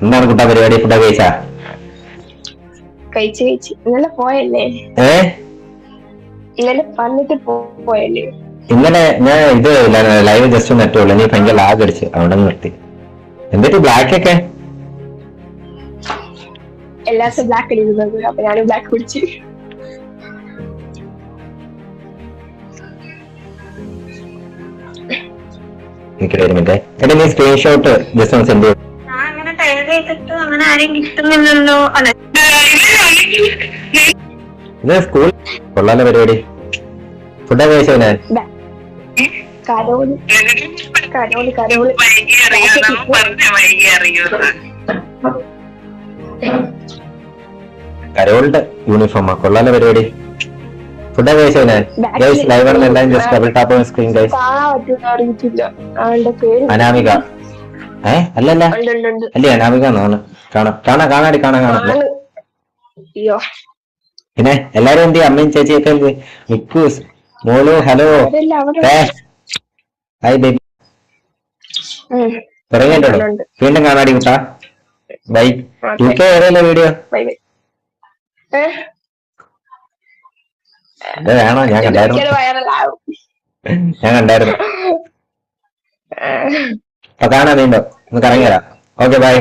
എന്താണ് കുട്ടാ പരിപാടി? ഫുഡൊക്കെ കഴിച്ചാ? കഴിച്ച് ഇന്നലെ പോയല്ലേ? ഇന്നലെ വന്നിട്ട് പോയല്ലേ? ഇന്നലെ ഞാൻ ഇത് ലൈവ് ജസ്റ്റ് ഒന്ന് നെറ്റുള്ളൂ. നീ ഭയങ്കര ലാഗ് അടിച്ച് അവിടെ നിർത്തി. എന്നിട്ട് ബ്ലാക്ക് ഒക്കെ എല്ലാവർക്കും ബ്ലാക്ക് അടിക്കുന്നത്, അപ്പൊ ഞാനും ബ്ലാക്ക് കുടിച്ച്. എടാ നീ സ്ക്രീൻഷോട്ട് ജസ്റ്റ് ഒന്ന് സെൻഡ് ചെയ്തു. ഇത് സ്കൂൾ കൊള്ളാലോ പരിപാടി. ഫുഡൊക്കെ കഴിച്ചോ? കരോളിന്റെ യൂണിഫോമാ, കൊള്ളാലോ പരിപാടി. ഫുഡൊക്കെ കഴിച്ചോ? ലൈവ് എല്ലാം just double tap screen guys. Anamika അല്ലല്ല അല്ലേ? അനാമിക കാണാടി കാണാൻ. പിന്നെ എല്ലാരും എന്ത്? അമ്മയും ചേച്ചിയൊക്കെ എന്ത്? മിക്കൂസ് മോളു ഹലോ ഹായ് ബേബി. തുടങ്ങിട്ടോ? വീണ്ടും കാണാടി കുട്ടാ. ബൈ. യുകെ ഏതല്ലേ വീഡിയോ? വേണോ? ഞാൻ കണ്ടായിരുന്നു. അപ്പൊ കാണാൻ വീണ്ടും ഒന്ന് കറങ്ങി തരാം. Okay by.